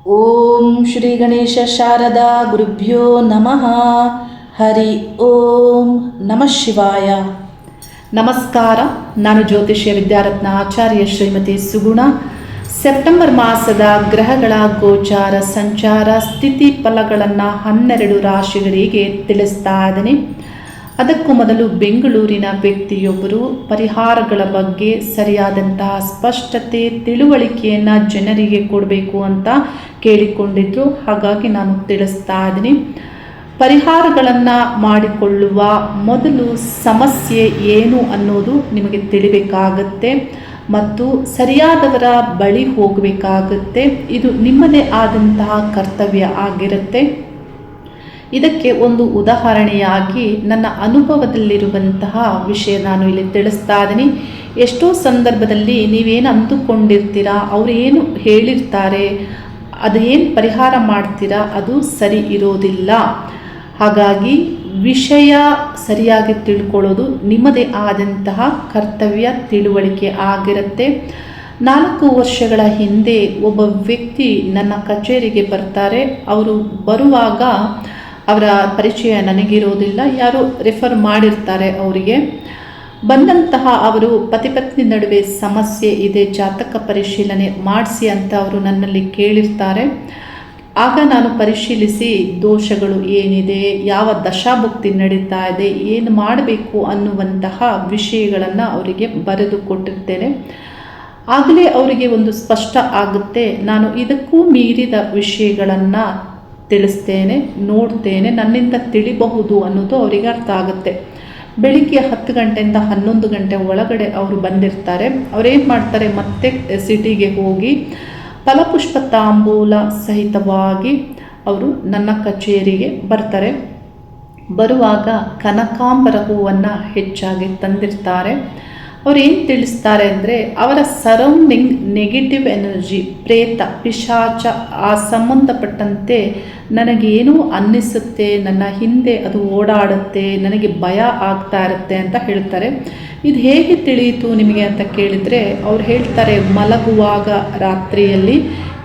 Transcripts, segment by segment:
ಓಂ ಶ್ರೀ ಗಣೇಶ ಶಾರದಾ ಗುರುಭ್ಯೋ ನಮಃ. ಹರಿ ಓಂ ನಮಃ ಶಿವಾಯ. ನಮಸ್ಕಾರ. ನಾನು ಜ್ಯೋತಿಷ್ಯ ವಿದ್ಯಾರತ್ನ ಆಚಾರ್ಯ ಶ್ರೀಮತಿ ಸುಗುಣ. ಸೆಪ್ಟೆಂಬರ್ ಮಾಸದ ಗ್ರಹಗಳ ಗೋಚಾರ ಸಂಚಾರ ಸ್ಥಿತಿ ಫಲಗಳನ್ನು 12 ರಾಶಿಗಳಿಗೆ ತಿಳಿಸ್ತಾ ಇದ್ದೀನಿ. ಅದಕ್ಕೂ ಮೊದಲು ಬೆಂಗಳೂರಿನ ವ್ಯಕ್ತಿಯೊಬ್ಬರು ಪರಿಹಾರಗಳ ಬಗ್ಗೆ ಸರಿಯಾದಂತಹ ಸ್ಪಷ್ಟತೆ ತಿಳುವಳಿಕೆಯನ್ನು ಜನರಿಗೆ ಕೊಡಬೇಕು ಅಂತ ಕೇಳಿಕೊಂಡಿದ್ರು. ಹಾಗಾಗಿ ನಾನು ತಿಳಿಸ್ತಾ ಇದ್ದೀನಿ. ಪರಿಹಾರಗಳನ್ನು ಮಾಡಿಕೊಳ್ಳುವ ಮೊದಲು ಸಮಸ್ಯೆ ಏನು ಅನ್ನೋದು ನಿಮಗೆ ತಿಳಿಬೇಕಾಗತ್ತೆ ಮತ್ತು ಸರಿಯಾದವರ ಬಳಿ ಹೋಗಬೇಕಾಗತ್ತೆ. ಇದು ನಿಮ್ಮದೇ ಆದಂತಹ ಕರ್ತವ್ಯ ಆಗಿರುತ್ತೆ. ಇದಕ್ಕೆ ಒಂದು ಉದಾಹರಣೆಯಾಗಿ ನನ್ನ ಅನುಭವದಲ್ಲಿರುವಂತಹ ವಿಷಯ ನಾನು ಇಲ್ಲಿ ತಿಳಿಸ್ತಾ ಇದ್ದೀನಿ. ಎಷ್ಟೋ ಸಂದರ್ಭದಲ್ಲಿ ನೀವೇನು ಅಂದುಕೊಂಡಿರ್ತೀರಾ, ಅವರು ಏನು ಹೇಳಿರ್ತಾರೆ, ಅದೇನು ಪರಿಹಾರ ಮಾಡ್ತೀರಾ ಅದು ಸರಿ ಇರೋದಿಲ್ಲ. ಹಾಗಾಗಿ ವಿಷಯ ಸರಿಯಾಗಿ ತಿಳ್ಕೊಳ್ಳೋದು ನಿಮ್ಮದೇ ಆದಂತಹ ಕರ್ತವ್ಯ ತಿಳುವಳಿಕೆ ಆಗಿರುತ್ತೆ. 4 ವರ್ಷಗಳ ಹಿಂದೆ ಒಬ್ಬ ವ್ಯಕ್ತಿ ನನ್ನ ಕಚೇರಿಗೆ ಬರ್ತಾರೆ. ಅವರು ಬರುವಾಗ ಅವರ ಪರಿಚಯ ನನಗಿರೋದಿಲ್ಲ, ಯಾರೋ ರೆಫರ್ ಮಾಡಿರ್ತಾರೆ. ಅವರಿಗೆ ಬಂದಂತಹ ಅವರು ಪತಿ ಪತ್ನಿ ನಡುವೆ ಸಮಸ್ಯೆ ಇದೆ, ಜಾತಕ ಪರಿಶೀಲನೆ ಮಾಡಿಸಿ ಅಂತ ಅವರು ನನ್ನಲ್ಲಿ ಕೇಳಿರ್ತಾರೆ. ಆಗ ನಾನು ಪರಿಶೀಲಿಸಿ ದೋಷಗಳು ಏನಿದೆ, ಯಾವ ದಶಾಭುಕ್ತಿ ನಡೀತಾ ಇದೆ, ಏನು ಮಾಡಬೇಕು ಅನ್ನುವಂತಹ ವಿಷಯಗಳನ್ನು ಅವರಿಗೆ ಬರೆದು ಕೊಟ್ಟಿರ್ತೇನೆ. ಆಗಲೇ ಅವರಿಗೆ ಒಂದು ಸ್ಪಷ್ಟ ಆಗುತ್ತೆ, ನಾನು ಇದಕ್ಕೂ ಮೀರಿದ ವಿಷಯಗಳನ್ನು ತಿಳಿಸ್ತೇನೆ, ನೋಡ್ತೇನೆ, ನನ್ನಿಂದ ತಿಳಿಬಹುದು ಅನ್ನೋದು ಅವರಿಗೆ ಅರ್ಥ ಆಗುತ್ತೆ. ಬೆಳಿಗ್ಗೆ 10 ಗಂಟೆಯಿಂದ 11 ಗಂಟೆ ಒಳಗಡೆ ಅವರು ಬಂದಿರ್ತಾರೆ. ಅವರೇನು ಮಾಡ್ತಾರೆ, ಮತ್ತೆ ಸಿಟಿಗೆ ಹೋಗಿ ಫಲಪುಷ್ಪ ತಾಂಬೂಲ ಸಹಿತವಾಗಿ ಅವರು ನನ್ನ ಕಚೇರಿಗೆ ಬರ್ತಾರೆ. ಬರುವಾಗ ಕನಕಾಂಬರ ಹೂವನ್ನು ಹೆಚ್ಚಾಗಿ ತಂದಿರ್ತಾರೆ. ಅವ್ರು ಏನು ತಿಳಿಸ್ತಾರೆ ಅಂದರೆ, ಅವರ ಸರೌಂಡಿಂಗ್ ನೆಗೆಟಿವ್ ಎನರ್ಜಿ, ಪ್ರೇತ, ಪಿಶಾಚ ಆ ಸಂಬಂಧಪಟ್ಟಂತೆ ನನಗೇನೋ ಅನ್ನಿಸುತ್ತೆ, ನನ್ನ ಹಿಂದೆ ಅದು ಓಡಾಡುತ್ತೆ, ನನಗೆ ಭಯ ಆಗ್ತಾ ಇರುತ್ತೆ ಅಂತ ಹೇಳ್ತಾರೆ. ಇದು ಹೇಗೆ ತಿಳಿಯಿತು ನಿಮಗೆ ಅಂತ ಕೇಳಿದರೆ, ಅವ್ರು ಹೇಳ್ತಾರೆ, ಮಲಗುವಾಗ ರಾತ್ರಿಯಲ್ಲಿ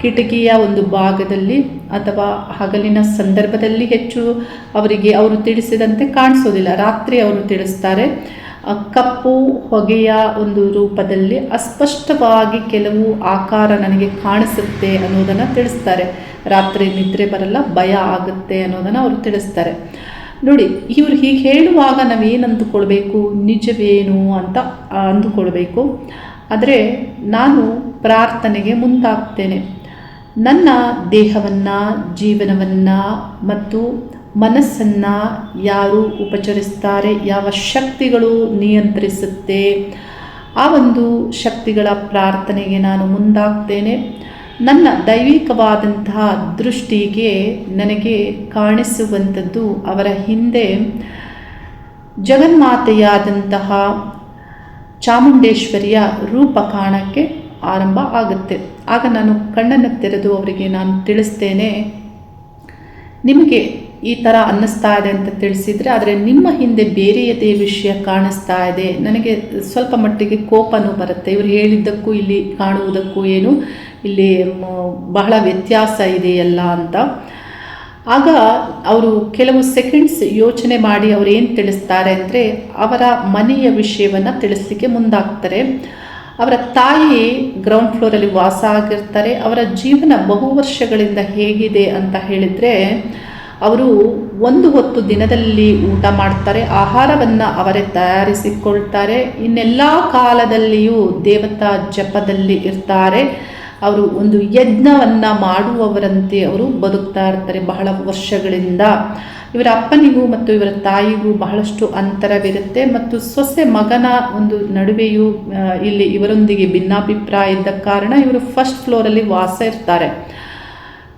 ಕಿಟಕಿಯ ಒಂದು ಭಾಗದಲ್ಲಿ ಅಥವಾ ಹಗಲಿನ ಸಂದರ್ಭದಲ್ಲಿ ಹೆಚ್ಚು ಅವರಿಗೆ ಅವರು ತಿಳಿಸಿದಂತೆ ಕಾಣಿಸೋದಿಲ್ಲ. ರಾತ್ರಿ ಅವರು ತಿಳಿಸ್ತಾರೆ, ಕಪ್ಪು ಹೊಗೆಯ ಒಂದು ರೂಪದಲ್ಲಿ ಅಸ್ಪಷ್ಟವಾಗಿ ಕೆಲವು ಆಕಾರ ನನಗೆ ಕಾಣಿಸುತ್ತೆ ಅನ್ನೋದನ್ನು ತಿಳಿಸ್ತಾರೆ. ರಾತ್ರಿ ನಿದ್ರೆ ಬರಲ್ಲ, ಭಯ ಆಗುತ್ತೆ ಅನ್ನೋದನ್ನು ಅವರು ತಿಳಿಸ್ತಾರೆ. ನೋಡಿ, ಇವರು ಹೀಗೆ ಹೇಳುವಾಗ ನಾವೇನು ಅಂದುಕೊಳ್ಬೇಕು, ನಿಜವೇನು ಅಂತ ಅಂದುಕೊಳ್ಬೇಕು. ಆದರೆ ನಾನು ಪ್ರಾರ್ಥನೆಗೆ ಮುಂದಾಗ್ತೇನೆ. ನನ್ನ ದೇಹವನ್ನು, ಜೀವನವನ್ನು ಮತ್ತು ಮನಸ್ಸನ್ನು ಯಾರು ಉಪಚರಿಸ್ತಾರೆ, ಯಾವ ಶಕ್ತಿಗಳು ನಿಯಂತ್ರಿಸುತ್ತೆ, ಆ ಒಂದು ಶಕ್ತಿಗಳ ಪ್ರಾರ್ಥನೆಗೆ ನಾನು ಮುಂದಾಗ್ತೇನೆ. ನನ್ನ ದೈವಿಕವಾದಂತಹ ದೃಷ್ಟಿಗೆ ನನಗೆ ಕಾಣಿಸುವಂಥದ್ದು ಅವರ ಹಿಂದೆ ಜಗನ್ಮಾತೆಯಾದಂತಹ ಚಾಮುಂಡೇಶ್ವರಿಯ ರೂಪ ಕಾಣಕ್ಕೆ ಆರಂಭ ಆಗುತ್ತೆ. ಆಗ ನಾನು ಕಣ್ಣನ್ನು ತೆರೆದು ಅವರಿಗೆ ನಾನು ತಿಳಿಸ್ತೇನೆ, ನಿಮಗೆ ಈ ಥರ ಅನ್ನಿಸ್ತಾ ಇದೆ ಅಂತ ತಿಳಿಸಿದರೆ, ಆದರೆ ನಿಮ್ಮ ಹಿಂದೆ ಬೇರೆಯದೇ ವಿಷಯ ಕಾಣಿಸ್ತಾ ಇದೆ, ನನಗೆ ಸ್ವಲ್ಪ ಮಟ್ಟಿಗೆ ಕೋಪನೂ ಬರುತ್ತೆ. ಇವರು ಹೇಳಿದ್ದಕ್ಕೂ ಇಲ್ಲಿ ಕಾಣುವುದಕ್ಕೂ ಏನು ಇಲ್ಲಿ ಬಹಳ ವ್ಯತ್ಯಾಸ ಇದೆಯಲ್ಲ ಅಂತ. ಆಗ ಅವರು ಕೆಲವು ಸೆಕೆಂಡ್ಸ್ ಯೋಚನೆ ಮಾಡಿ ಅವರು ಏನು ತಿಳಿಸ್ತಾರೆ ಅಂದರೆ, ಅವರ ಮನೆಯ ವಿಷಯವನ್ನು ತಿಳಿಸ್ಲಿಕ್ಕೆ ಮುಂದಾಗ್ತಾರೆ. ಅವರ ತಾಯಿ ಗ್ರೌಂಡ್ ಫ್ಲೋರಲ್ಲಿ ವಾಸ ಆಗಿರ್ತಾರೆ. ಅವರ ಜೀವನ ಬಹು ವರ್ಷಗಳಿಂದ ಹೇಗಿದೆ ಅಂತ ಹೇಳಿದರೆ, ಅವರು ಒಂದು ಹೊತ್ತು ದಿನದಲ್ಲಿ ಊಟ ಮಾಡ್ತಾರೆ, ಆಹಾರವನ್ನು ಅವರೇ ತಯಾರಿಸಿಕೊಳ್ತಾರೆ, ಇನ್ನೆಲ್ಲ ಕಾಲದಲ್ಲಿಯೂ ದೇವತಾ ಜಪದಲ್ಲಿ ಇರ್ತಾರೆ. ಅವರು ಒಂದು ಯಜ್ಞವನ್ನು ಮಾಡುವವರಂತೆ ಅವರು ಬದುಕ್ತಾ ಇರ್ತಾರೆ ಬಹಳ ವರ್ಷಗಳಿಂದ. ಇವರ ಅಪ್ಪನಿಗೂ ಮತ್ತು ಇವರ ತಾಯಿಗೂ ಬಹಳಷ್ಟು ಅಂತರವಿರುತ್ತೆ ಮತ್ತು ಸೊಸೆ ಮಗನ ಒಂದು ನಡುವೆಯೂ ಇಲ್ಲಿ ಇವರೊಂದಿಗೆ ಭಿನ್ನಾಭಿಪ್ರಾಯ ಇದ್ದ ಕಾರಣ ಇವರು ಫಸ್ಟ್ ಫ್ಲೋರಲ್ಲಿ ವಾಸ ಇರ್ತಾರೆ.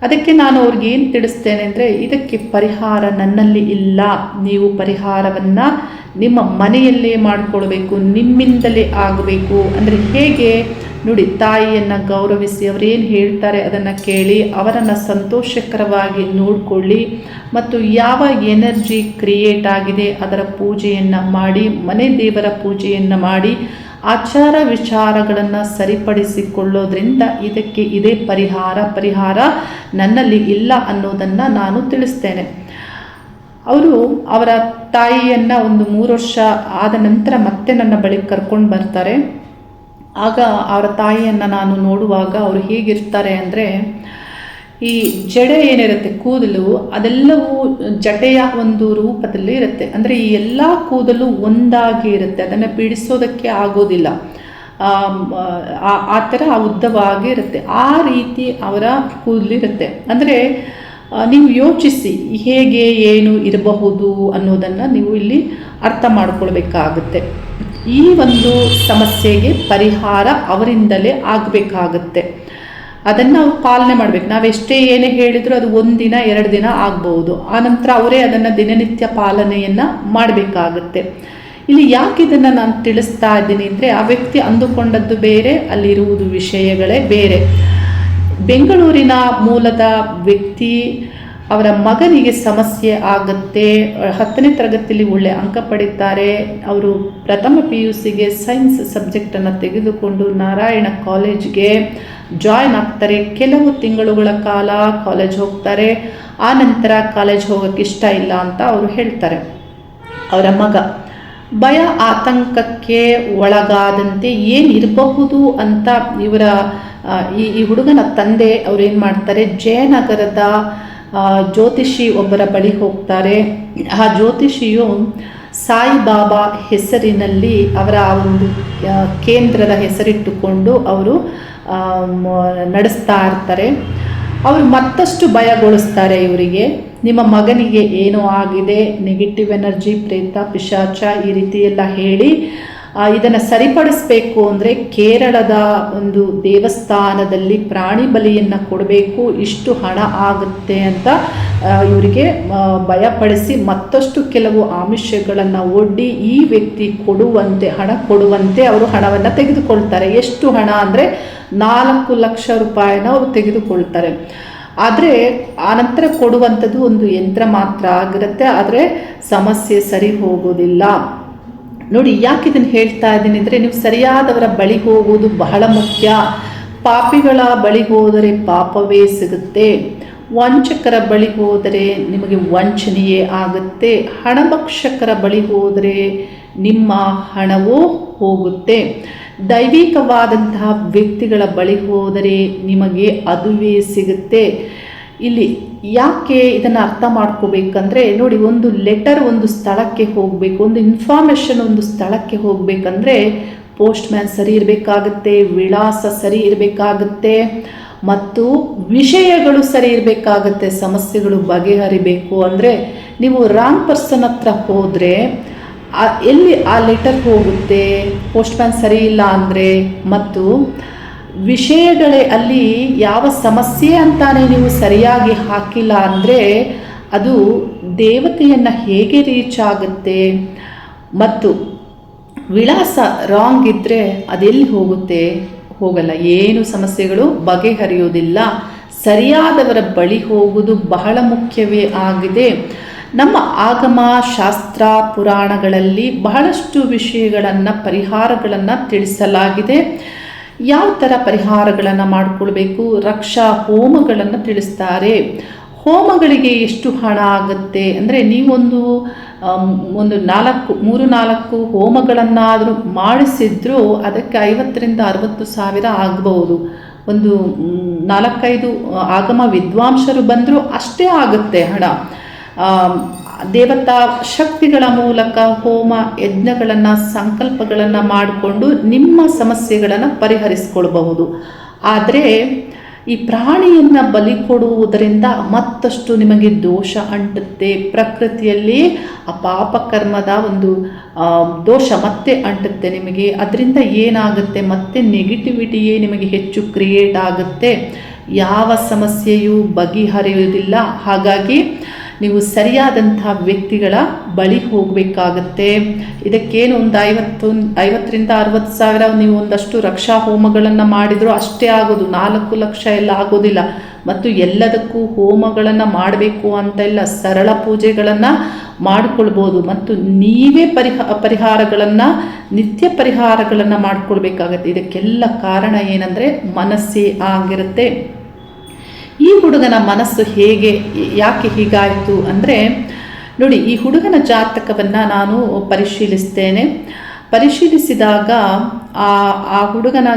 ಅದಕ್ಕೆ ನಾನು ಅವ್ರಿಗೆ ಏನು ತಿಳಿಸ್ತೇನೆ ಅಂದರೆ, ಇದಕ್ಕೆ ಪರಿಹಾರ ನನ್ನಲ್ಲಿ ಇಲ್ಲ, ನೀವು ಪರಿಹಾರವನ್ನು ನಿಮ್ಮ ಮನೆಯಲ್ಲೇ ಮಾಡಿಕೊಳ್ಬೇಕು, ನಿಮ್ಮಿಂದಲೇ ಆಗಬೇಕು. ಅಂದರೆ ಹೇಗೆ ನೋಡಿ, ತಾಯಿಯನ್ನು ಗೌರವಿಸಿ ಅವರೇನು ಹೇಳ್ತಾರೆ ಅದನ್ನು ಕೇಳಿ ಅವರನ್ನು ಸಂತೋಷಕರವಾಗಿ ನೋಡಿಕೊಳ್ಳಿ ಮತ್ತು ಯಾವ ಎನರ್ಜಿ ಕ್ರಿಯೇಟ್ ಆಗಿದೆ ಅದರ ಪೂಜೆಯನ್ನು ಮಾಡಿ, ಮನೆ ದೇವರ ಪೂಜೆಯನ್ನು ಮಾಡಿ, ಆಚಾರ ವಿಚಾರಗಳನ್ನು ಸರಿಪಡಿಸಿಕೊಳ್ಳೋದ್ರಿಂದ ಇದಕ್ಕೆ ಇದೇ ಪರಿಹಾರ ನನ್ನಲ್ಲಿ ಇಲ್ಲ ಅನ್ನೋದನ್ನು ನಾನು ತಿಳಿಸ್ತೇನೆ. ಅವರು ಅವರ ತಾಯಿಯನ್ನು ಒಂದು 3 ವರ್ಷ ಆದ ನಂತರ ಮತ್ತೆ ನನ್ನ ಬಳಿ ಕರ್ಕೊಂಡು ಬರ್ತಾರೆ. ಆಗ ಅವರ ತಾಯಿಯನ್ನು ನಾನು ನೋಡುವಾಗ ಅವರು ಹೇಗಿರ್ತಾರೆ ಅಂದರೆ, ಈ ಜಡೆ ಏನಿರುತ್ತೆ ಕೂದಲು ಅದೆಲ್ಲವೂ ಜಟೆಯ ಒಂದು ರೂಪದಲ್ಲಿ ಇರುತ್ತೆ. ಅಂದರೆ ಈ ಎಲ್ಲ ಕೂದಲು ಒಂದಾಗಿ ಇರುತ್ತೆ, ಅದನ್ನು ಬಿಡಿಸೋದಕ್ಕೆ ಆಗೋದಿಲ್ಲ. ಆ ಥರ ಉದ್ದವಾಗಿ ಇರುತ್ತೆ. ಆ ರೀತಿ ಅವರ ಕೂದಲಿರುತ್ತೆ. ಅಂದರೆ ನೀವು ಯೋಚಿಸಿ ಹೇಗೆ ಏನು ಇರಬಹುದು ಅನ್ನೋದನ್ನು ನೀವು ಇಲ್ಲಿ ಅರ್ಥ ಮಾಡ್ಕೊಳ್ಬೇಕಾಗುತ್ತೆ. ಈ ಒಂದು ಸಮಸ್ಯೆಗೆ ಪರಿಹಾರ ಅವರಿಂದಲೇ ಆಗಬೇಕಾಗುತ್ತೆ. ಅದನ್ನು ಅವ್ರು ಪಾಲನೆ ಮಾಡಬೇಕು. ನಾವೆಷ್ಟೇ ಏನೇ ಹೇಳಿದರೂ ಅದು 1 ದಿನ 2 ದಿನ ಆಗ್ಬೋದು. ಆನಂತರ ಅವರೇ ಅದನ್ನು ದಿನನಿತ್ಯ ಪಾಲನೆಯನ್ನು ಮಾಡಬೇಕಾಗುತ್ತೆ. ಇಲ್ಲಿ ಯಾಕೆ ಇದನ್ನು ನಾನು ತಿಳಿಸ್ತಾ ಇದ್ದೀನಿ ಅಂದರೆ, ಆ ವ್ಯಕ್ತಿ ಅಂದುಕೊಂಡದ್ದು ಬೇರೆ, ಅಲ್ಲಿರುವುದು ವಿಷಯಗಳೇ ಬೇರೆ. ಬೆಂಗಳೂರಿನ ಮೂಲದ ವ್ಯಕ್ತಿ, ಅವರ ಮಗನಿಗೆ ಸಮಸ್ಯೆ ಆಗುತ್ತೆ. 10ನೇ ತರಗತಿಯಲ್ಲಿ ಒಳ್ಳೆ ಅಂಕ ಪಡೀತಾರೆ. ಅವರು ಪ್ರಥಮ PUCಗೆ ಸೈನ್ಸ್ ಸಬ್ಜೆಕ್ಟನ್ನು ತೆಗೆದುಕೊಂಡು ನಾರಾಯಣ ಕಾಲೇಜ್ಗೆ ಜಾಯ್ನ್ ಆಗ್ತಾರೆ. ಕೆಲವು ತಿಂಗಳುಗಳ ಕಾಲ ಕಾಲೇಜ್ ಹೋಗ್ತಾರೆ. ಆ ನಂತರ ಕಾಲೇಜ್ ಹೋಗೋಕ್ಕೆ ಇಷ್ಟ ಇಲ್ಲ ಅಂತ ಅವರು ಹೇಳ್ತಾರೆ. ಅವರ ಮಗ ಭಯ ಆತಂಕಕ್ಕೆ ಒಳಗಾದಂತೆ ಏನಿರಬಹುದು ಅಂತ ಈ ಹುಡುಗನ ತಂದೆ ಅವ್ರೇನು ಮಾಡ್ತಾರೆ, ಜಯನಗರದ ಜ್ಯೋತಿಷಿ ಒಬ್ಬರ ಬಳಿ ಹೋಗ್ತಾರೆ. ಆ ಜ್ಯೋತಿಷಿಯು ಸಾಯಿಬಾಬಾ ಹೆಸರಿನಲ್ಲಿ ಅವರ ಒಂದು ಕೇಂದ್ರದ ಹೆಸರಿಟ್ಟುಕೊಂಡು ಅವರು ನಡೆಸ್ತಾ ಇರ್ತಾರೆ. ಅವರು ಮತ್ತಷ್ಟು ಭಯಗೊಳಿಸ್ತಾರೆ ಇವರಿಗೆ. ನಿಮ್ಮ ಮಗನಿಗೆ ಏನೋ ಆಗಿದೆ, ನೆಗೆಟಿವ್ ಎನರ್ಜಿ, ಪ್ರೇತ, ಪಿಶಾಚ ಈ ರೀತಿ ಎಲ್ಲ ಹೇಳಿ ಇದನ್ನು ಸರಿಪಡಿಸಬೇಕು ಅಂದರೆ ಕೇರಳದ ಒಂದು ದೇವಸ್ಥಾನದಲ್ಲಿ ಪ್ರಾಣಿ ಬಲಿಯನ್ನು ಕೊಡಬೇಕು, ಇಷ್ಟು ಹಣ ಆಗುತ್ತೆ ಅಂತ ಇವರಿಗೆ ಭಯಪಡಿಸಿ ಮತ್ತಷ್ಟು ಕೆಲವು ಆಮಿಷಗಳನ್ನು ಒಡ್ಡಿ ಈ ವ್ಯಕ್ತಿ ಹಣ ಕೊಡುವಂತೆ ಅವರು ಹಣವನ್ನು ತೆಗೆದುಕೊಳ್ತಾರೆ. ಎಷ್ಟು ಹಣ ಅಂದರೆ 4 ಲಕ್ಷ ರೂಪಾಯಿನ ಅವರು ತೆಗೆದುಕೊಳ್ತಾರೆ. ಆದರೆ ಆನಂತರ ಕೊಡುವಂಥದ್ದು ಒಂದು ಯಂತ್ರ ಮಾತ್ರ ಆಗಿರುತ್ತೆ. ಆದರೆ ಸಮಸ್ಯೆ ಸರಿ ಹೋಗೋದಿಲ್ಲ. ನೋಡಿ, ಯಾಕೆ ಇದನ್ನು ಹೇಳ್ತಾ ಇದ್ದೀನಿ ಅಂದರೆ, ನೀವು ಸರಿಯಾದವರ ಬಳಿ ಹೋಗುವುದು ಬಹಳ ಮುಖ್ಯ. ಪಾಪಿಗಳ ಬಳಿ ಹೋದರೆ ಪಾಪವೇ ಸಿಗುತ್ತೆ. ವಂಚಕರ ಬಳಿ ಹೋದರೆ ನಿಮಗೆ ವಂಚನೆಯೇ ಆಗುತ್ತೆ. ಹಣಭಕ್ಷಕರ ಬಳಿ ಹೋದರೆ ನಿಮ್ಮ ಹಣವೂ ಹೋಗುತ್ತೆ. ದೈವಿಕವಾದಂತಹ ವ್ಯಕ್ತಿಗಳ ಬಳಿ ಹೋದರೆ ನಿಮಗೆ ಅದುವೇ ಸಿಗುತ್ತೆ. ಇಲ್ಲಿ ಯಾಕೆ ಇದನ್ನು ಅರ್ಥ ಮಾಡ್ಕೋಬೇಕಂದ್ರೆ, ನೋಡಿ, ಒಂದು ಲೆಟರ್ ಒಂದು ಸ್ಥಳಕ್ಕೆ ಹೋಗಬೇಕು, ಒಂದು ಇನ್ಫಾರ್ಮೇಷನ್ ಒಂದು ಸ್ಥಳಕ್ಕೆ ಹೋಗಬೇಕಂದ್ರೆ ಪೋಸ್ಟ್ ಮ್ಯಾನ್ ಸರಿ ಇರಬೇಕಾಗುತ್ತೆ, ವಿಳಾಸ ಸರಿ ಇರಬೇಕಾಗುತ್ತೆ, ಮತ್ತು ವಿಷಯಗಳು ಸರಿ ಇರಬೇಕಾಗುತ್ತೆ. ಸಮಸ್ಯೆಗಳು ಬಗೆಹರಿಬೇಕು ಅಂದರೆ ನೀವು ರಾಂಗ್ ಪರ್ಸನ್ ಹತ್ರ ಹೋದರೆ ಎಲ್ಲಿ ಆ ಲೆಟರ್ ಹೋಗುತ್ತೆ, ಪೋಸ್ಟ್ ಮ್ಯಾನ್ ಸರಿ ಇಲ್ಲ ಅಂದರೆ, ಮತ್ತು ವಿಷಯಗಳೇ ಅಲ್ಲಿ ಯಾವ ಸಮಸ್ಯೆ ಅಂತಾನೆ ನೀವು ಸರಿಯಾಗಿ ಹಾಕಿಲ್ಲ ಅಂದರೆ ಅದು ದೇವತೆಯನ್ನು ಹೇಗೆ ರೀಚ್ ಆಗುತ್ತೆ, ಮತ್ತು ವಿಳಾಸ ರಾಂಗ್ ಇದ್ದರೆ ಅದೆಲ್ಲಿ ಹೋಗುತ್ತೆ, ಹೋಗಲ್ಲ. ಏನು ಸಮಸ್ಯೆಗಳು ಬಗೆಹರಿಯೋದಿಲ್ಲ. ಸರಿಯಾದವರ ಬಳಿ ಹೋಗುವುದು ಬಹಳ ಮುಖ್ಯವೇ ಆಗಿದೆ. ನಮ್ಮ ಆಗಮ ಶಾಸ್ತ್ರ ಪುರಾಣಗಳಲ್ಲಿ ಬಹಳಷ್ಟು ವಿಷಯಗಳನ್ನು ಪರಿಹಾರಗಳನ್ನು ತಿಳಿಸಲಾಗಿದೆ. ಯಾವ ಥರ ಪರಿಹಾರಗಳನ್ನು ಮಾಡಿಕೊಳ್ಬೇಕು, ರಕ್ಷಾ ಹೋಮಗಳನ್ನು ತಿಳಿಸ್ತಾರೆ. ಹೋಮಗಳಿಗೆ ಎಷ್ಟು ಹಣ ಆಗುತ್ತೆ ಅಂದರೆ, ನೀವೊಂದು 3-4 ಹೋಮಗಳನ್ನಾದರೂ ಮಾಡಿಸಿದ್ರೂ ಅದಕ್ಕೆ 50,000 to 60,000 ಆಗಬಹುದು. ಒಂದು 4-5 ಆಗಮ ವಿದ್ವಾಂಸರು ಬಂದರೂ ಅಷ್ಟೇ ಆಗುತ್ತೆ ಹಣ. ದೇವತಾ ಶಕ್ತಿಗಳ ಮೂಲಕ ಹೋಮ ಯಜ್ಞಗಳನ್ನು ಸಂಕಲ್ಪಗಳನ್ನು ಮಾಡಿಕೊಂಡು ನಿಮ್ಮ ಸಮಸ್ಯೆಗಳನ್ನು ಪರಿಹರಿಸಿಕೊಳ್ಬಹುದು. ಆದರೆ ಈ ಪ್ರಾಣಿಯನ್ನು ಬಲಿ ಕೊಡುವುದರಿಂದ ಮತ್ತಷ್ಟು ನಿಮಗೆ ದೋಷ ಅಂಟುತ್ತೆ. ಪ್ರಕೃತಿಯಲ್ಲಿ ಆ ಪಾಪಕರ್ಮದ ಒಂದು ದೋಷ ಮತ್ತೆ ಅಂಟುತ್ತೆ ನಿಮಗೆ. ಅದರಿಂದ ಏನಾಗುತ್ತೆ, ಮತ್ತೆ ನೆಗೆಟಿವಿಟಿಯೇ ನಿಮಗೆ ಹೆಚ್ಚು ಕ್ರಿಯೇಟ್ ಆಗುತ್ತೆ. ಯಾವ ಸಮಸ್ಯೆಯೂ ಬಗೆಹರಿಯುವುದಿಲ್ಲ. ಹಾಗಾಗಿ ನೀವು ಸರಿಯಾದಂತಹ ವ್ಯಕ್ತಿಗಳ ಬಳಿ ಹೋಗಬೇಕಾಗತ್ತೆ. ಇದಕ್ಕೇನು ಒಂದು 50,000 to 60,000 ನೀವು ಒಂದಷ್ಟು ರಕ್ಷಾ ಹೋಮಗಳನ್ನು ಮಾಡಿದರೂ ಅಷ್ಟೇ ಆಗೋದು. 4 ಲಕ್ಷ ಎಲ್ಲ ಆಗೋದಿಲ್ಲ. ಮತ್ತು ಎಲ್ಲದಕ್ಕೂ ಹೋಮಗಳನ್ನು ಮಾಡಬೇಕು ಅಂತ ಇಲ್ಲ. ಸರಳ ಪೂಜೆಗಳನ್ನು ಮಾಡಿಕೊಳ್ಬೋದು. ಮತ್ತು ನೀವೇ ಪರಿಹಾರಗಳನ್ನು ನಿತ್ಯ ಪರಿಹಾರಗಳನ್ನು ಮಾಡಿಕೊಳ್ಬೇಕಾಗತ್ತೆ. ಇದಕ್ಕೆಲ್ಲ ಕಾರಣ ಏನಂದರೆ ಮನಸ್ಸೇ ಆಗಿರುತ್ತೆ. ಈ ಹುಡುಗನ ಮನಸ್ಸು ಯಾಕೆ ಹೀಗಾಯಿತು ಅಂದರೆ ನೋಡಿ, ಈ ಹುಡುಗನ ಜಾತಕವನ್ನು ನಾನು ಪರಿಶೀಲಿಸಿದಾಗ ಆ ಹುಡುಗನ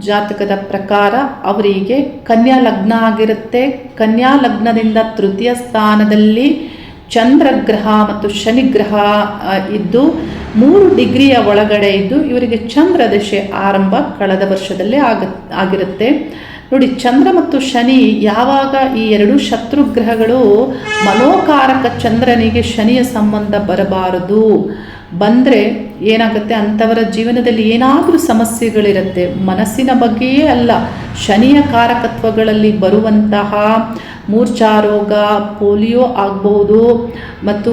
ಜಾತಕದ ಪ್ರಕಾರ ಅವರಿಗೆ ಕನ್ಯಾ ಲಗ್ನ ಆಗಿರುತ್ತೆ. ಕನ್ಯಾ ಲಗ್ನದಿಂದ ತೃತೀಯ ಸ್ಥಾನದಲ್ಲಿ ಚಂದ್ರಗ್ರಹ ಮತ್ತು ಶನಿಗ್ರಹ ಇದ್ದು 3 ಡಿಗ್ರಿಯ ಒಳಗಡೆ ಇದ್ದು ಇವರಿಗೆ ಚಂದ್ರದಶೆ ಆರಂಭ ಕಳೆದ ವರ್ಷದಲ್ಲೇ ಆಗಿರುತ್ತೆ. ನೋಡಿ, ಚಂದ್ರ ಮತ್ತು ಶನಿ ಯಾವಾಗ ಈ 2 ಶತ್ರುಗ್ರಹಗಳು ಮನೋಕಾರಕ ಚಂದ್ರನಿಗೆ ಶನಿಯ ಸಂಬಂಧ ಬರಬಾರದು, ಬಂದರೆ ಏನಾಗುತ್ತೆ, ಅಂಥವರ ಜೀವನದಲ್ಲಿ ಏನಾದರೂ ಸಮಸ್ಯೆಗಳಿರುತ್ತೆ. ಮನಸ್ಸಿನ ಬಗ್ಗೆಯೇ ಅಲ್ಲ, ಶನಿಯ ಕಾರಕತ್ವಗಳಲ್ಲಿ ಬರುವಂತಹ ಮೂರ್ಛಾರೋಗ, ಪೋಲಿಯೋ ಆಗ್ಬೋದು, ಮತ್ತು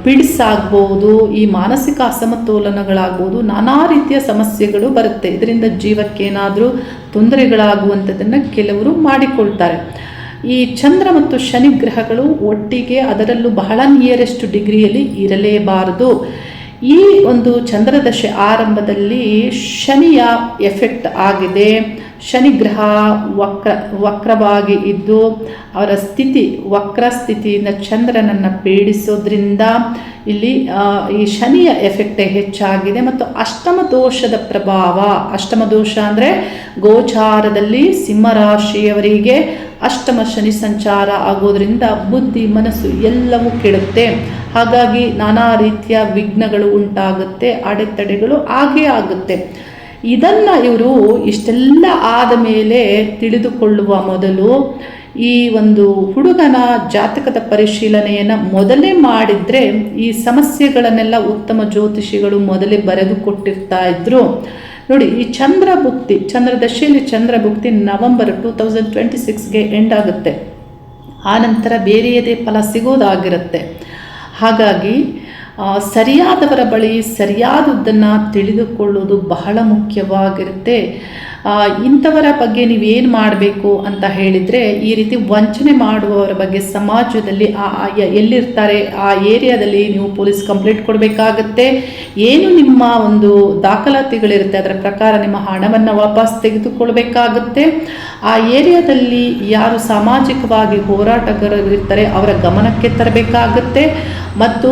ಪಿಡ್ಸ್ ಆಗ್ಬೋದು, ಈ ಮಾನಸಿಕ ಅಸಮತೋಲನಗಳಾಗ್ಬೋದು, ನಾನಾ ರೀತಿಯ ಸಮಸ್ಯೆಗಳು ಬರುತ್ತೆ. ಇದರಿಂದ ಜೀವಕ್ಕೇನಾದರೂ ತೊಂದರೆಗಳಾಗುವಂಥದ್ದನ್ನು ಕೆಲವರು ಮಾಡಿಕೊಳ್ತಾರೆ. ಈ ಚಂದ್ರ ಮತ್ತು ಶನಿ ಗ್ರಹಗಳು ಒಟ್ಟಿಗೆ, ಅದರಲ್ಲೂ ಬಹಳ ನಿಯರೆಸ್ಟ್ ಡಿಗ್ರಿಯಲ್ಲಿ ಇರಲೇಬಾರದು. ಈ ಒಂದು ಚಂದ್ರದಶೆ ಆರಂಭದಲ್ಲಿ ಶನಿಯ ಎಫೆಕ್ಟ್ ಆಗಿದೆ. ಶನಿಗ್ರಹ ವಕ್ರವಾಗಿ ಇದ್ದು ಅವರ ವಕ್ರ ಸ್ಥಿತಿಯಿಂದ ಚಂದ್ರನನ್ನು ಪೀಡಿಸೋದ್ರಿಂದ ಇಲ್ಲಿ ಈ ಶನಿಯ ಎಫೆಕ್ಟೇ ಹೆಚ್ಚಾಗಿದೆ. ಮತ್ತು ಅಷ್ಟಮ ದೋಷದ ಪ್ರಭಾವ, ಅಷ್ಟಮ ದೋಷ ಅಂದರೆ ಗೋಚಾರದಲ್ಲಿ ಸಿಂಹರಾಶಿಯವರಿಗೆ ಅಷ್ಟಮ ಶನಿ ಸಂಚಾರ ಆಗೋದ್ರಿಂದ ಬುದ್ಧಿ, ಮನಸ್ಸು ಎಲ್ಲವೂ ಕೆಡುತ್ತೆ. ಹಾಗಾಗಿ ನಾನಾ ರೀತಿಯ ವಿಘ್ನಗಳು ಉಂಟಾಗುತ್ತೆ, ಅಡೆತಡೆಗಳು ಆಗೇ ಆಗುತ್ತೆ. ಇದನ್ನು ಇವರು ಇಷ್ಟೆಲ್ಲ ಆದ ಮೇಲೆ ತಿಳಿದುಕೊಳ್ಳುವ ಮೊದಲು ಈ ಒಂದು ಹುಡುಗನ ಜಾತಕದ ಪರಿಶೀಲನೆಯನ್ನು ಮೊದಲೇ ಮಾಡಿದರೆ ಈ ಸಮಸ್ಯೆಗಳನ್ನೆಲ್ಲ ಉತ್ತಮ ಜ್ಯೋತಿಷಿಗಳು ಮೊದಲೇ ಬರೆದು ಕೊಟ್ಟಿರ್ತಾ ಇದ್ರು. ನೋಡಿ, ಈ ಚಂದ್ರದಶೆಯಲ್ಲಿ ಚಂದ್ರಭುಕ್ತಿ ನವೆಂಬರ್ 2026ಗೆ ಎಂಡ್ ಆಗುತ್ತೆ. ಆನಂತರ ಬೇರೆಯದೇ ಫಲ ಸಿಗೋದಾಗಿರುತ್ತೆ. ಹಾಗಾಗಿ ಸರಿಯಾದವರ ಬಳಿ ಸರಿಯಾದದ್ದನ್ನು ತಿಳಿದುಕೊಳ್ಳೋದು ಬಹಳ ಮುಖ್ಯವಾಗಿರುತ್ತೆ. ಇಂಥವರ ಬಗ್ಗೆ ನೀವೇನು ಮಾಡಬೇಕು ಅಂತ ಹೇಳಿದರೆ, ಈ ರೀತಿ ವಂಚನೆ ಮಾಡುವವರ ಬಗ್ಗೆ ಸಮಾಜದಲ್ಲಿ ಎಲ್ಲಿರ್ತಾರೆ ಆ ಏರಿಯಾದಲ್ಲಿ ನೀವು ಪೊಲೀಸ್ ಕಂಪ್ಲೇಂಟ್ ಕೊಡಬೇಕಾಗತ್ತೆ. ಏನು ನಿಮ್ಮ ಒಂದು ದಾಖಲಾತಿಗಳಿರುತ್ತೆ ಅದರ ಪ್ರಕಾರ ನಿಮ್ಮ ಹಣವನ್ನು ವಾಪಸ್ ತೆಗೆದುಕೊಳ್ಬೇಕಾಗುತ್ತೆ. ಆ ಏರಿಯಾದಲ್ಲಿ ಯಾರು ಸಾಮಾಜಿಕವಾಗಿ ಹೋರಾಟಗಾರರು ಇರ್ತಾರೆ ಅವರ ಗಮನಕ್ಕೆ ತರಬೇಕಾಗುತ್ತೆ. ಮತ್ತು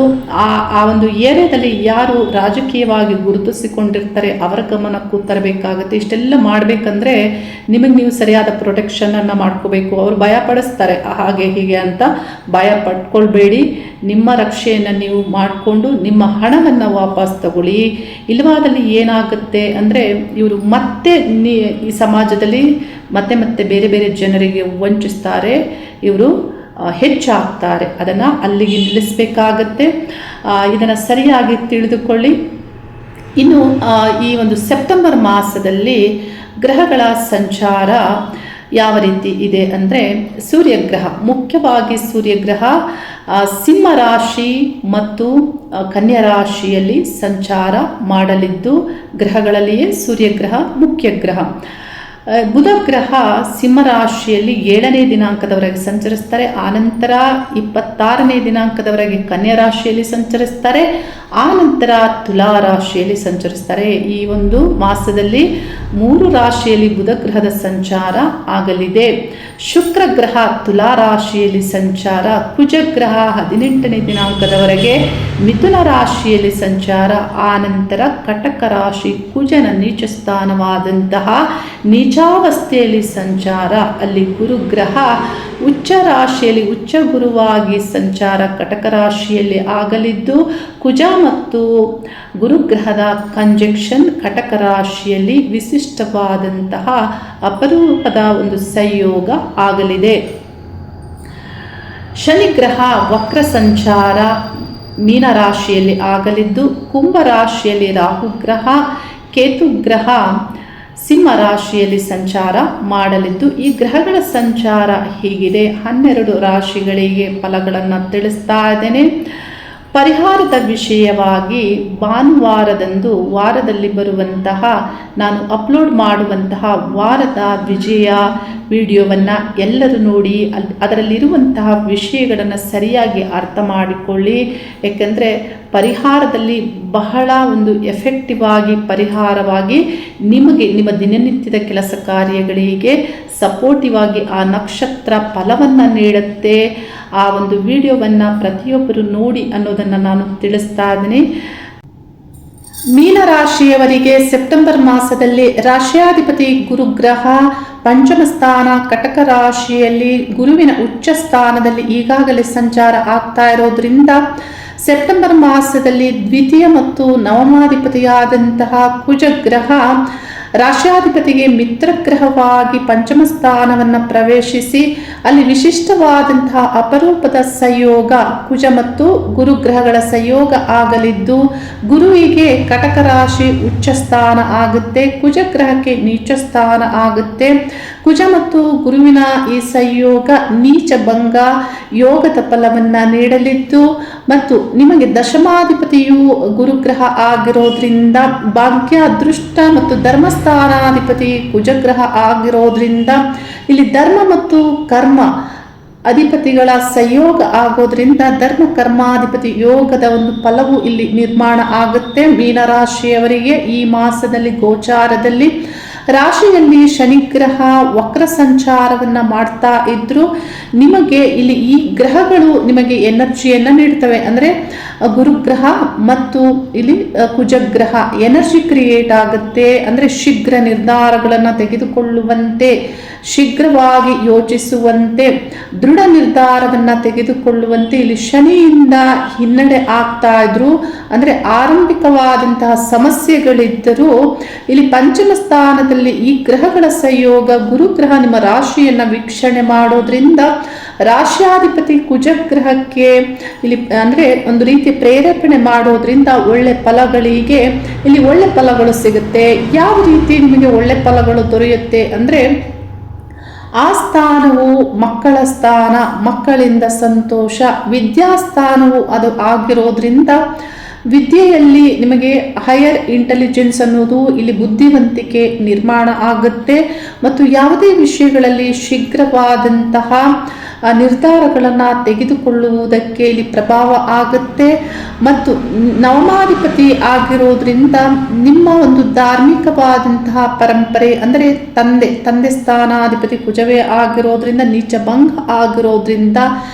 ಆ ಒಂದು ಏರಿಯಾದಲ್ಲಿ ಯಾರು ರಾಜಕೀಯವಾಗಿ ಗುರುತಿಸಿಕೊಂಡಿರ್ತಾರೆ ಅವರ ಗಮನಕ್ಕೂ ತರಬೇಕಾಗುತ್ತೆ. ಇಷ್ಟೆಲ್ಲ ಮಾಡಬೇಕಂದ್ರೆ ನಿಮಗೆ ನೀವು ಸರಿಯಾದ ಪ್ರೊಟೆಕ್ಷನನ್ನು ಮಾಡ್ಕೋಬೇಕು. ಅವರು ಭಯ ಪಡಿಸ್ತಾರೆ ಹಾಗೆ ಹೀಗೆ ಅಂತ, ಭಯ ಪಡ್ಕೊಳ್ಬೇಡಿ. ನಿಮ್ಮ ರಕ್ಷೆಯನ್ನು ನೀವು ಮಾಡಿಕೊಂಡು ನಿಮ್ಮ ಹಣವನ್ನು ವಾಪಸ್ ತಗೊಳ್ಳಿ. ಇಲ್ಲವಾದಲ್ಲಿ ಏನಾಗುತ್ತೆ ಅಂದರೆ ಇವರು ಮತ್ತೆ ಈ ಸಮಾಜದಲ್ಲಿ ಮತ್ತೆ ಬೇರೆ ಬೇರೆ ಜನರಿಗೆ ವಂಚಿಸ್ತಾರೆ, ಇವರು ಹೆಚ್ಚಾಗ್ತಾರೆ. ಅದನ್ನು ಅಲ್ಲಿಗೆ ನಿಲ್ಲಿಸಬೇಕಾಗತ್ತೆ. ಇದನ್ನು ಸರಿಯಾಗಿ ತಿಳಿದುಕೊಳ್ಳಿ. ಇನ್ನು ಈ ಒಂದು ಸೆಪ್ಟೆಂಬರ್ ಮಾಸದಲ್ಲಿ ಗ್ರಹಗಳ ಸಂಚಾರ ಯಾವ ರೀತಿ ಇದೆ ಅಂದರೆ, ಸೂರ್ಯಗ್ರಹ, ಮುಖ್ಯವಾಗಿ ಸೂರ್ಯಗ್ರಹ ಸಿಂಹ ರಾಶಿ ಮತ್ತು ಕನ್ಯಾ ರಾಶಿಯಲ್ಲಿ ಸಂಚಾರ ಮಾಡಲಿದ್ದು, ಗ್ರಹಗಳಲ್ಲಿಯೇ ಸೂರ್ಯಗ್ರಹ ಮುಖ್ಯ ಗ್ರಹ. ಬುಧ ಗ್ರಹ ಸಿಂಹರಾಶಿಯಲ್ಲಿ 7ನೇ ದಿನಾಂಕದವರೆಗೆ ಸಂಚರಿಸ್ತಾರೆ. ಆನಂತರ 26ನೇ ದಿನಾಂಕದವರೆಗೆ ಕನ್ಯಾ ರಾಶಿಯಲ್ಲಿ ಸಂಚರಿಸ್ತಾರೆ. ಆನಂತರ ತುಲಾ ರಾಶಿಯಲ್ಲಿ ಸಂಚರಿಸ್ತಾರೆ. ಈ ಒಂದು ಮಾಸದಲ್ಲಿ 3 ರಾಶಿಯಲ್ಲಿ ಬುಧ ಗ್ರಹದ ಸಂಚಾರ ಆಗಲಿದೆ. ಶುಕ್ರ ಗ್ರಹ ತುಲಾ ರಾಶಿಯಲ್ಲಿ ಸಂಚಾರ, ಕುಜಗ್ರಹ 18ನೇ ದಿನಾಂಕದವರೆಗೆ ಮಿಥುನ ರಾಶಿಯಲ್ಲಿ ಸಂಚಾರ. ಆನಂತರ ಕಟಕ ರಾಶಿ ಕುಜನ ನೀಚ ಸ್ಥಾನವಾದಂತಹ ನೀಚಾವಸ್ಥೆಯಲ್ಲಿ ಸಂಚಾರ. ಅಲ್ಲಿ ಗುರುಗ್ರಹ ಉಚ್ಚ ರಾಶಿಯಲ್ಲಿ ಉಚ್ಚ ಗುರುವಾಗಿ ಸಂಚಾರ ಕಟಕ ರಾಶಿಯಲ್ಲಿ ಆಗಲಿದ್ದು, ಕುಜ ಮತ್ತು ಗುರುಗ್ರಹದ ಕಂಜಕ್ಷನ್ ಕಟಕ ರಾಶಿಯಲ್ಲಿ ವಿಶಿಷ್ಟವಾದಂತಹ ಅಪರೂಪದ ಒಂದು ಸಂಯೋಗ ಆಗಲಿದೆ. ಶನಿಗ್ರಹ ವಕ್ರ ಸಂಚಾರ ಮೀನರಾಶಿಯಲ್ಲಿ ಆಗಲಿದ್ದು, ಕುಂಭ ರಾಶಿಯಲ್ಲಿ ರಾಹುಗ್ರಹ, ಕೇತುಗ್ರಹ ಸಿಂಹ ರಾಶಿಯಲ್ಲಿ ಸಂಚಾರ ಮಾಡಲಿದ್ದು, ಈ ಗ್ರಹಗಳ ಸಂಚಾರ ಹೀಗಿದೆ. 12 ರಾಶಿಗಳಿಗೆ ಫಲಗಳನ್ನು ತಿಳಿಸ್ತಾ ಇದ್ದೇನೆ. ಪರಿಹಾರದ ವಿಷಯವಾಗಿ ಭಾನುವಾರದಂದು ವಾರದಲ್ಲಿ ಬರುವಂತಹ ನಾನು ಅಪ್ಲೋಡ್ ಮಾಡುವಂತಹ ವಾರದ ವಿಜಯ ವಿಡಿಯೋವನ್ನು ಎಲ್ಲರೂ ನೋಡಿ ಅದರಲ್ಲಿರುವಂತಹ ವಿಷಯಗಳನ್ನು ಸರಿಯಾಗಿ ಅರ್ಥ ಮಾಡಿಕೊಳ್ಳಿ. ಏಕೆಂದರೆ ಪರಿಹಾರದಲ್ಲಿ ಬಹಳ ಒಂದು ಎಫೆಕ್ಟಿವ್ ಆಗಿ ಪರಿಹಾರವಾಗಿ ನಿಮಗೆ ನಿಮ್ಮ ದಿನನಿತ್ಯದ ಕೆಲಸ ಕಾರ್ಯಗಳಿಗೆ ಸಪೋರ್ಟಿವ್ ಆಗಿ ಆ ನಕ್ಷತ್ರ ಫಲವನ್ನು ನೀಡುತ್ತೆ. ಆ ಒಂದು ವಿಡಿಯೋವನ್ನು ಪ್ರತಿಯೊಬ್ಬರು ನೋಡಿ ಅನ್ನೋದನ್ನು ನಾನು ತಿಳಿಸ್ತಾ ಇದ್ದೀನಿ. ಮೀನರಾಶಿಯವರಿಗೆ ಸೆಪ್ಟೆಂಬರ್ ಮಾಸದಲ್ಲಿ ರಾಶಿಯಾಧಿಪತಿ ಗುರುಗ್ರಹ ಪಂಚಮ ಸ್ಥಾನ ಕಟಕ ರಾಶಿಯಲ್ಲಿ ಗುರುವಿನ ಉಚ್ಚ ಸ್ಥಾನದಲ್ಲಿ ಈಗಾಗಲೇ ಸಂಚಾರ ಆಗ್ತಾ ಇರೋದ್ರಿಂದ ಸೆಪ್ಟೆಂಬರ್ ಮಾಸದಲ್ಲಿ ದ್ವಿತೀಯ ಮತ್ತು ನವಮಾಧಿಪತಿಯಾದಂತಹ ಕುಜಗ್ರಹ ರಾಶಿಯಾಧಿಪತಿಗೆ ಮಿತ್ರಗ್ರಹವಾಗಿ ಪಂಚಮ ಸ್ಥಾನವನ್ನು ಪ್ರವೇಶಿಸಿ ಅಲ್ಲಿ ವಿಶಿಷ್ಟವಾದಂತಹ ಅಪರೂಪದ ಸಂಯೋಗ ಕುಜ ಮತ್ತು ಗುರುಗ್ರಹಗಳ ಸಂಯೋಗ ಆಗಲಿದ್ದು ಗುರುವಿಗೆ ಕಟಕ ರಾಶಿ ಉಚ್ಚ ಸ್ಥಾನ ಆಗುತ್ತೆ, ಕುಜಗ್ರಹಕ್ಕೆ ನೀಚ ಸ್ಥಾನ ಆಗುತ್ತೆ. ಕುಜ ಮತ್ತು ಗುರುವಿನ ಈ ಸಂಯೋಗ ನೀಚ ಭಂಗ ಯೋಗದ ಫಲವನ್ನು ನೀಡಲಿದ್ದು ಮತ್ತು ನಿಮಗೆ ದಶಮಾಧಿಪತಿಯು ಗುರುಗ್ರಹ ಆಗಿರೋದ್ರಿಂದ ಭಾಗ್ಯ ಅದೃಷ್ಟ ಮತ್ತು ಧರ್ಮಸ್ಥಾನಾಧಿಪತಿ ಕುಜಗ್ರಹ ಆಗಿರೋದ್ರಿಂದ ಇಲ್ಲಿ ಧರ್ಮ ಮತ್ತು ಕರ್ಮ ಅಧಿಪತಿಗಳ ಸಂಯೋಗ ಆಗೋದ್ರಿಂದ ಧರ್ಮ ಕರ್ಮಾಧಿಪತಿ ಯೋಗದ ಒಂದು ಫಲವು ಇಲ್ಲಿ ನಿರ್ಮಾಣ ಆಗುತ್ತೆ. ಮೀನರಾಶಿಯವರಿಗೆ ಈ ಮಾಸದಲ್ಲಿ ಗೋಚಾರದಲ್ಲಿ ರಾಶಿಯಲ್ಲಿ ಶನಿಗ್ರಹ ವಕ್ರ ಸಂಚಾರವನ್ನು ಮಾಡ್ತಾ ಇದ್ರು ನಿಮಗೆ ಇಲ್ಲಿ ಈ ಗ್ರಹಗಳು ನಿಮಗೆ ಎನರ್ಜಿಯನ್ನು ನೀಡ್ತವೆ. ಅಂದರೆ ಗುರುಗ್ರಹ ಮತ್ತು ಇಲ್ಲಿ ಕುಜಗ್ರಹ ಎನರ್ಜಿ ಕ್ರಿಯೇಟ್ ಆಗುತ್ತೆ. ಅಂದರೆ ಶೀಘ್ರ ನಿರ್ಧಾರಗಳನ್ನು ತೆಗೆದುಕೊಳ್ಳುವಂತೆ, ಶೀಘ್ರವಾಗಿ ಯೋಚಿಸುವಂತೆ, ದೃಢ ನಿರ್ಧಾರವನ್ನು ತೆಗೆದುಕೊಳ್ಳುವಂತೆ ಇಲ್ಲಿ ಶನಿಯಿಂದ ಹಿನ್ನಡೆ ಆಗ್ತಾ ಇದ್ರು. ಅಂದರೆ ಆರಂಭಿಕವಾದಂತಹ ಸಮಸ್ಯೆಗಳಿದ್ದರೂ ಇಲ್ಲಿ ಪಂಚಮ ಸ್ಥಾನದಲ್ಲಿ ಈ ಗ್ರಹಗಳ ಸಂಯೋಗ ಗುರುಗ್ರಹ ನಿಮ್ಮ ರಾಶಿಯನ್ನು ವೀಕ್ಷಣೆ ಮಾಡೋದ್ರಿಂದ ರಾಶಿಯಾಧಿಪತಿ ಕುಜಗ್ರಹಕ್ಕೆ ಇಲ್ಲಿ ಅಂದರೆ ಒಂದು ರೀತಿ ಪ್ರೇರೇಪಣೆ ಮಾಡೋದ್ರಿಂದ ಒಳ್ಳೆ ಫಲಗಳಿಗೆ ಇಲ್ಲಿ ಒಳ್ಳೆ ಫಲಗಳು ಸಿಗುತ್ತೆ. ಯಾವ ರೀತಿ ನಿಮಗೆ ಒಳ್ಳೆ ಫಲಗಳು ದೊರೆಯುತ್ತೆ ಅಂದರೆ ಆ ಸ್ಥಾನವು ಮಕ್ಕಳ ಸ್ಥಾನ, ಮಕ್ಕಳಿಂದ ಸಂತೋಷ, ವಿದ್ಯಾಸ್ಥಾನವು ಅದು ಆಗಿರೋದ್ರಿಂದ ವಿದ್ಯೆಯಲ್ಲಿ ನಿಮಗೆ ಹೈಯರ್ ಇಂಟೆಲಿಜೆನ್ಸ್ ಅನ್ನೋದು ಇಲ್ಲಿ ಬುದ್ಧಿವಂತಿಕೆ ನಿರ್ಮಾಣ ಆಗುತ್ತೆ ಮತ್ತು ಯಾವುದೇ ವಿಷಯಗಳಲ್ಲಿ ಶೀಘ್ರವಾದಂತಹ ನಿರ್ಧಾರಗಳನ್ನು ತೆಗೆದುಕೊಳ್ಳುವುದಕ್ಕೆ ಇಲ್ಲಿ ಪ್ರಭಾವ ಆಗುತ್ತೆ. ಮತ್ತು ನವಮಾಧಿಪತಿ ಆಗಿರೋದ್ರಿಂದ ನಿಮ್ಮ ಒಂದು ಧಾರ್ಮಿಕವಾದಂತಹ ಪರಂಪರೆ ಅಂದರೆ ತಂದೆ ಸ್ಥಾನಾಧಿಪತಿ ಕುಜವೇ ಆಗಿರೋದ್ರಿಂದ ನೀಚ ಭಂಗ ಆಗಿರೋದ್ರಿಂದ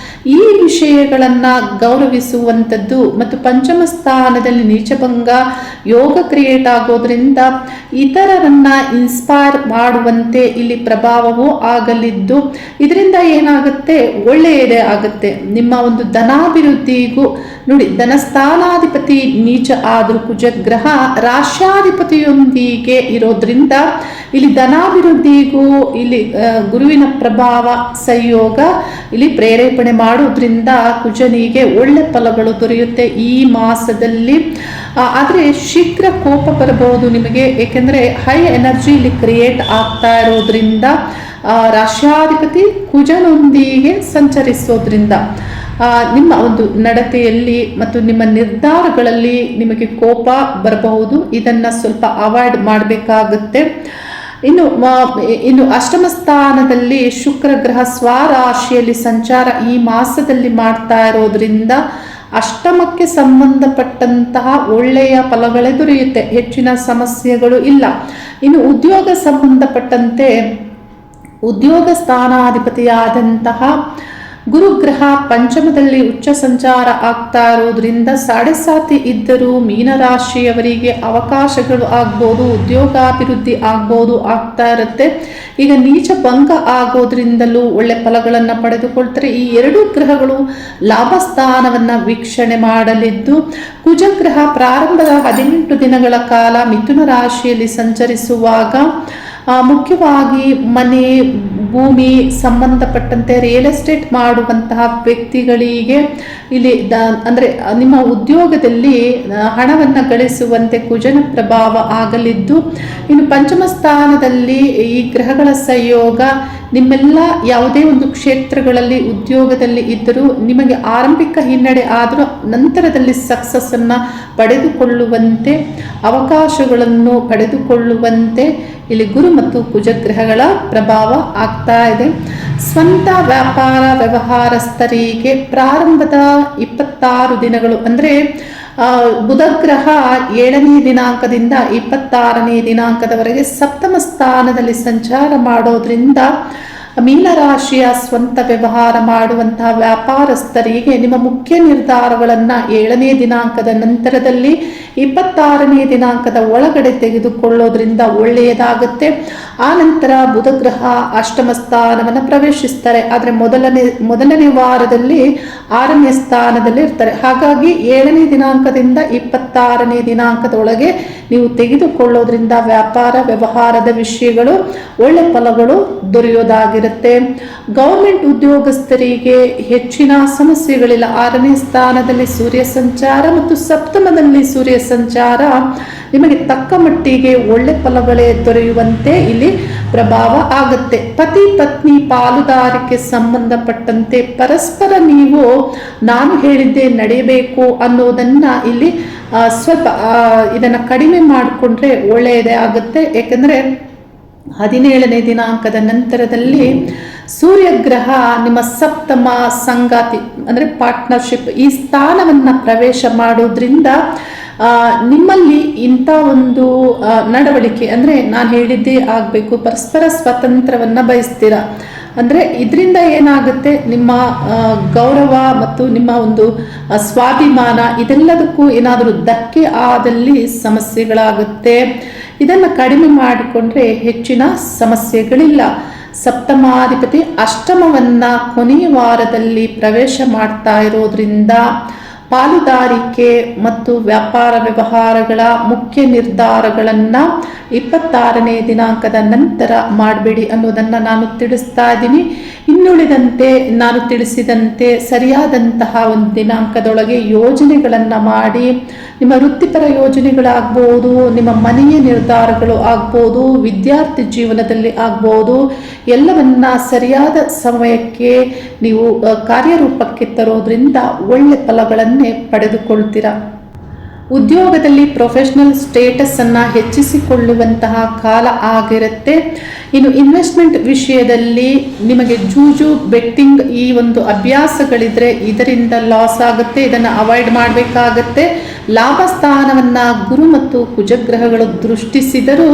ಈ ವಿಷಯಗಳನ್ನು ಗೌರವಿಸುವಂಥದ್ದು ಮತ್ತು ಪಂಚಮ ಸ್ಥಾನದಲ್ಲಿ ನೀಚಭಂಗ ಯೋಗ ಕ್ರಿಯೇಟ್ ಆಗೋದ್ರಿಂದ ಇತರರನ್ನ ಇನ್ಸ್ಪೈರ್ ಮಾಡುವಂತೆ ಇಲ್ಲಿ ಪ್ರಭಾವವು ಆಗಲಿದ್ದು ಇದರಿಂದ ಏನಾಗುತ್ತೆ ಒಳ್ಳೆಯದೇ ಆಗುತ್ತೆ. ನಿಮ್ಮ ಒಂದು ಧನಾಭಿವೃದ್ಧಿಗೂ ನೋಡಿ ಧನಸ್ಥಾನಾಧಿಪತಿ ನೀಚ ಆದರೂ ಕುಜಗ್ರಹ ರಾಶ್ಯಾಧಿಪತಿಯೊಂದಿಗೆ ಇರೋದ್ರಿಂದ ಇಲ್ಲಿ ಧನಾಭಿವೃದ್ಧಿಗೂ ಇಲ್ಲಿ ಗುರುವಿನ ಪ್ರಭಾವ ಸಂಯೋಗ ಇಲ್ಲಿ ಪ್ರೇರೇಪಣೆ ಮಾಡೋದ್ರಿಂದ ಕುಜನಿಗೆ ಒಳ್ಳೆ ಫಲಗಳು ದೊರೆಯುತ್ತೆ ಈ ಮಾಸದಲ್ಲಿ. ಆದರೆ ಶೀಘ್ರ ಕೋಪ ಬರಬಹುದು ನಿಮಗೆ, ಏಕೆಂದರೆ ಹೈ ಎನರ್ಜಿ ಇಲ್ಲಿ ಕ್ರಿಯೇಟ್ ಆಗ್ತಾ ಇರೋದ್ರಿಂದ ರಾಶ್ಯಾಧಿಪತಿ ಕುಜನೊಂದಿಗೆ ಸಂಚರಿಸೋದ್ರಿಂದ ನಿಮ್ಮ ಒಂದು ನಡತೆಯಲ್ಲಿ ಮತ್ತು ನಿಮ್ಮ ನಿರ್ಧಾರಗಳಲ್ಲಿ ನಿಮಗೆ ಕೋಪ ಬರಬಹುದು. ಇದನ್ನು ಸ್ವಲ್ಪ ಅವಾಯ್ಡ್ ಮಾಡಬೇಕಾಗುತ್ತೆ. ಇನ್ನು ಅಷ್ಟಮ ಸ್ಥಾನದಲ್ಲಿ ಶುಕ್ರ ಗ್ರಹ ಸ್ವರಾಶಿಯಲ್ಲಿ ಸಂಚಾರ ಈ ಮಾಸದಲ್ಲಿ ಮಾಡ್ತಾ ಇರೋದ್ರಿಂದ ಅಷ್ಟಮಕ್ಕೆ ಸಂಬಂಧಪಟ್ಟಂತಹ ಒಳ್ಳೆಯ ಫಲಗಳೇ ದೊರೆಯುತ್ತೆ, ಹೆಚ್ಚಿನ ಸಮಸ್ಯೆಗಳು ಇಲ್ಲ. ಇನ್ನು ಉದ್ಯೋಗ ಸಂಬಂಧಪಟ್ಟಂತೆ ಉದ್ಯೋಗ ಸ್ಥಾನಾಧಿಪತಿಯಾದಂತಹ ಗುರುಗ್ರಹ ಪಂಚಮದಲ್ಲಿ ಉಚ್ಚ ಸಂಚಾರ ಆಗ್ತಾ ಇರೋದ್ರಿಂದ ಸಾಡೆ ಇದ್ದರೂ ಮೀನರಾಶಿಯವರಿಗೆ ಅವಕಾಶಗಳು ಆಗ್ಬೋದು, ಉದ್ಯೋಗಾಭಿವೃದ್ಧಿ ಆಗ್ಬೋದು, ಆಗ್ತಾ ಇರುತ್ತೆ. ಈಗ ನೀಚ ಭಂಗ ಆಗೋದ್ರಿಂದಲೂ ಒಳ್ಳೆ ಫಲಗಳನ್ನು ಪಡೆದುಕೊಳ್ತಾರೆ. ಈ ಎರಡು ಗ್ರಹಗಳು ಲಾಭ ಸ್ಥಾನವನ್ನು ವೀಕ್ಷಣೆ ಮಾಡಲಿದ್ದು ಕುಜಗ್ರಹ ಪ್ರಾರಂಭದ 18 ದಿನಗಳ ಕಾಲ ಮಿಥುನ ರಾಶಿಯಲ್ಲಿ ಸಂಚರಿಸುವಾಗ ಮುಖ್ಯವಾಗಿ ಮನೆ ಭೂಮಿ ಸಂಬಂಧಪಟ್ಟಂತೆ ರಿಯಲ್ ಎಸ್ಟೇಟ್ ಮಾಡುವಂತಹ ವ್ಯಕ್ತಿಗಳಿಗೆ ಇಲ್ಲಿ ಅಂದರೆ ನಿಮ್ಮ ಉದ್ಯೋಗದಲ್ಲಿ ಹಣವನ್ನು ಗಳಿಸುವಂತೆ ಕುಜನ ಪ್ರಭಾವ ಆಗಲಿದ್ದು, ಇನ್ನು ಪಂಚಮ ಸ್ಥಾನದಲ್ಲಿ ಈ ಗ್ರಹಗಳ ಸಂಯೋಗ ನಿಮ್ಮೆಲ್ಲ ಯಾವುದೇ ಒಂದು ಕ್ಷೇತ್ರಗಳಲ್ಲಿ ಉದ್ಯೋಗದಲ್ಲಿ ಇದ್ದರೂ ನಿಮಗೆ ಆರಂಭಿಕ ಹಿನ್ನಡೆ ಆದರೂ ನಂತರದಲ್ಲಿ ಸಕ್ಸಸ್ಸನ್ನು ಪಡೆದುಕೊಳ್ಳುವಂತೆ, ಅವಕಾಶಗಳನ್ನು ಪಡೆದುಕೊಳ್ಳುವಂತೆ ಇಲ್ಲಿ ಗುರು ಮತ್ತು ಕುಜಗ್ರಹಗಳ ಪ್ರಭಾವ ಆಗ್ತಾ ಇದೆ. ಸ್ವಂತ ವ್ಯಾಪಾರ ವ್ಯವಹಾರಸ್ಥರಿಗೆ ಪ್ರಾರಂಭದ 26 ದಿನಗಳು ಅಂದರೆ ಬುಧಗ್ರಹ 7ನೇ ದಿನಾಂಕದಿಂದ 26ನೇ ದಿನಾಂಕದವರೆಗೆ ಸಪ್ತಮ ಸ್ಥಾನದಲ್ಲಿ ಸಂಚಾರ ಮಾಡೋದ್ರಿಂದ ಮೀನರಾಶಿಯ ಸ್ವಂತ ವ್ಯವಹಾರ ಮಾಡುವಂತಹ ವ್ಯಾಪಾರಸ್ಥರಿಗೆ ನಿಮ್ಮ ಮುಖ್ಯ ನಿರ್ಧಾರಗಳನ್ನು 7ನೇ ದಿನಾಂಕದ ನಂತರದಲ್ಲಿ 26ನೇ ದಿನಾಂಕದ ಒಳಗಡೆ ತೆಗೆದುಕೊಳ್ಳೋದ್ರಿಂದ ಒಳ್ಳೆಯದಾಗುತ್ತೆ. ಆ ನಂತರ ಬುಧಗ್ರಹ ಅಷ್ಟಮ ಸ್ಥಾನವನ್ನು ಪ್ರವೇಶಿಸ್ತಾರೆ. ಆದರೆ ಮೊದಲನೇ ವಾರದಲ್ಲಿ 6ನೇ ಸ್ಥಾನದಲ್ಲಿ ಇರ್ತಾರೆ. ಹಾಗಾಗಿ 7ನೇ ದಿನಾಂಕದಿಂದ 26ನೇ ದಿನಾಂಕದೊಳಗೆ ನೀವು ತೆಗೆದುಕೊಳ್ಳೋದ್ರಿಂದ ವ್ಯಾಪಾರ ವ್ಯವಹಾರದ ವಿಷಯಗಳು ಒಳ್ಳೆ ಫಲಗಳು ದೊರೆಯೋದಾಗಿರುತ್ತೆ. ಗೌರ್ಮೆಂಟ್ ಉದ್ಯೋಗಸ್ಥರಿಗೆ ಹೆಚ್ಚಿನ ಸಮಸ್ಯೆಗಳಿಲ್ಲ. 6ನೇ ಸ್ಥಾನದಲ್ಲಿ ಸೂರ್ಯ ಸಂಚಾರ ಮತ್ತು ಸಪ್ತಮದಲ್ಲಿ ಸೂರ್ಯ ಸಂಚಾರ ನಿಮಗೆ ತಕ್ಕ ಮಟ್ಟಿಗೆ ಒಳ್ಳೆ ಫಲಗಳೇ ದೊರೆಯುವಂತೆ ಇಲ್ಲಿ ಪ್ರಭಾವ ಆಗುತ್ತೆ. ಪತಿ ಪತ್ನಿ ಪಾಲುದಾರಿಕೆ ಸಂಬಂಧಪಟ್ಟಂತೆ ಪರಸ್ಪರ ನೀವು ನಾನು ಹೇಳಿದ್ದೆ ನಡೆಯಬೇಕು ಅನ್ನೋದನ್ನ ಇಲ್ಲಿ ಸ್ವಲ್ಪ ಇದನ್ನು ಕಡಿಮೆ ಮಾಡಿಕೊಂಡ್ರೆ ಒಳ್ಳೆಯದೇ ಆಗುತ್ತೆ. ಏಕೆಂದರೆ 17ನೇ ದಿನಾಂಕದ ನಂತರದಲ್ಲಿ ಸೂರ್ಯಗ್ರಹ ನಿಮ್ಮ ಸಪ್ತಮ ಸಂಗಾತಿ ಅಂದರೆ ಪಾರ್ಟ್ನರ್ಶಿಪ್ ಈ ಸ್ಥಾನವನ್ನು ಪ್ರವೇಶ ಮಾಡೋದ್ರಿಂದ ನಿಮ್ಮಲ್ಲಿ ಇಂಥ ಒಂದು ನಡವಳಿಕೆ ಅಂದರೆ ನಾನು ಹೇಳಿದ್ದೇ ಆಗಬೇಕು, ಪರಸ್ಪರ ಸ್ವಾತಂತ್ರ್ಯವನ್ನು ಬಯಸ್ತೀರ. ಅಂದರೆ ಇದರಿಂದ ಏನಾಗುತ್ತೆ, ನಿಮ್ಮ ಗೌರವ ಮತ್ತು ನಿಮ್ಮ ಒಂದು ಸ್ವಾಭಿಮಾನ ಇದೆಲ್ಲದಕ್ಕೂ ಏನಾದರೂ ಧಕ್ಕೆ ಆದಲ್ಲಿ ಸಮಸ್ಯೆಗಳಾಗುತ್ತೆ. ಇದನ್ನು ಕಡಿಮೆ ಮಾಡಿಕೊಂಡ್ರೆ ಹೆಚ್ಚಿನ ಸಮಸ್ಯೆಗಳಿಲ್ಲ. ಸಪ್ತಮಾಧಿಪತಿ ಅಷ್ಟಮವನ್ನು ಕೊನೆಯ ವಾರದಲ್ಲಿ ಪ್ರವೇಶ ಮಾಡ್ತಾ ಇರೋದ್ರಿಂದ ಪಾಲುದಾರಿಕೆ ಮತ್ತು ವ್ಯಾಪಾರ ವ್ಯವಹಾರಗಳ ಮುಖ್ಯ ನಿರ್ಧಾರಗಳನ್ನು 26ನೇ ದಿನಾಂಕದ ನಂತರ ಮಾಡಬೇಡಿ ಅನ್ನೋದನ್ನು ನಾನು ತಿಳಿಸ್ತಾ ಇದ್ದೀನಿ. ಇನ್ನುಳಿದಂತೆ ನಾನು ತಿಳಿಸಿದಂತೆ ಸರಿಯಾದಂತಹ ಒಂದು ದಿನಾಂಕದೊಳಗೆ ಯೋಜನೆಗಳನ್ನು ಮಾಡಿ, ನಿಮ್ಮ ವೃತ್ತಿಪರ ಯೋಜನೆಗಳಾಗ್ಬೋದು, ನಿಮ್ಮ ಮನೆಯ ನಿರ್ಧಾರಗಳು ಆಗ್ಬೋದು, ವಿದ್ಯಾರ್ಥಿ ಜೀವನದಲ್ಲಿ ಆಗ್ಬೋದು, ಎಲ್ಲವನ್ನ ಸರಿಯಾದ ಸಮಯಕ್ಕೆ ನೀವು ಕಾರ್ಯರೂಪಕ್ಕೆ ತರೋದ್ರಿಂದ ಒಳ್ಳೆ ಫಲಗಳನ್ನೇ ಪಡೆದುಕೊಳ್ತೀರಾ. ಉದ್ಯೋಗದಲ್ಲಿ ಪ್ರೊಫೆಷನಲ್ ಸ್ಟೇಟಸನ್ನು ಹೆಚ್ಚಿಸಿಕೊಳ್ಳುವಂತಹ ಕಾಲ ಆಗಿರುತ್ತೆ. ಇನ್ನು ಇನ್ವೆಸ್ಟ್ಮೆಂಟ್ ವಿಷಯದಲ್ಲಿ ನಿಮಗೆ ಜೂಜು ಬೆಟ್ಟಿಂಗ್ ಈ ಒಂದು ಅಭ್ಯಾಸಗಳಿದ್ರೆ ಇದರಿಂದ ಲಾಸ್ ಆಗುತ್ತೆ. ಇದನ್ನು ಅವಾಯ್ಡ್ ಮಾಡಬೇಕಾಗತ್ತೆ. ಲಾಭ ಸ್ಥಾನವನ್ನು ಗುರು ಮತ್ತು ಕುಜಗ್ರಹಗಳು ದೃಷ್ಟಿಸಿದರೂ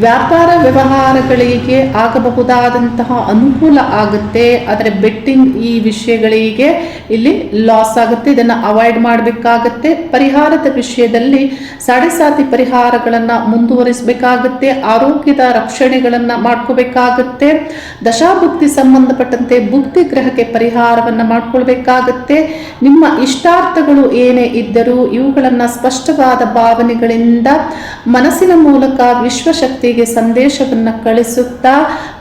ವ್ಯಾಪಾರ ವ್ಯವಹಾರಗಳಿಗೆ ಆಗಬಹುದಾದಂತಹ ಅನುಕೂಲ ಆಗುತ್ತೆ. ಆದರೆ ಬೆಟ್ಟಿಂಗ್ ಈ ವಿಷಯಗಳಿಗೆ ಇಲ್ಲಿ ಲಾಸ್ ಆಗುತ್ತೆ. ಇದನ್ನು ಅವಾಯ್ಡ್ ಮಾಡಬೇಕಾಗತ್ತೆ. ಪರಿಹಾರದ ವಿಷಯದಲ್ಲಿ ಸಾಡೆ ಪರಿಹಾರಗಳನ್ನು ಮುಂದುವರಿಸಬೇಕಾಗುತ್ತೆ. ಆರೋಗ್ಯದ ರಕ್ಷಣೆಗಳನ್ನು ಮಾಡ್ಕೋಬೇಕಾಗುತ್ತೆ. ದಶಾಭುಕ್ತಿ ಸಂಬಂಧಪಟ್ಟಂತೆ ಭುಕ್ತಿ ಗ್ರಹಕ್ಕೆ ಪರಿಹಾರವನ್ನು ಮಾಡ್ಕೊಳ್ಬೇಕಾಗತ್ತೆ. ನಿಮ್ಮ ಇಷ್ಟಾರ್ಥಗಳು ಏನೇ ಇದ್ದರೂ ಇವುಗಳನ್ನು ಸ್ಪಷ್ಟವಾದ ಭಾವನೆಗಳಿಂದ ಮನಸ್ಸಿನ ಮೂಲಕ ವಿಶ್ವಶಕ್ತಿಗೆ ಸಂದೇಶವನ್ನು ಕಳಿಸುತ್ತಾ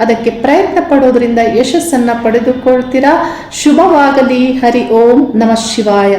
ಅದಕ್ಕೆ ಪ್ರಯತ್ನ ಪಡೋದ್ರಿಂದ ಯಶಸ್ಸನ್ನು ಪಡೆದುಕೊಳ್ತೀರಾ. ಶುಭವಾಗಲಿ. ಹರಿ ಓಂ ನಮಃ ಶಿವಾಯ.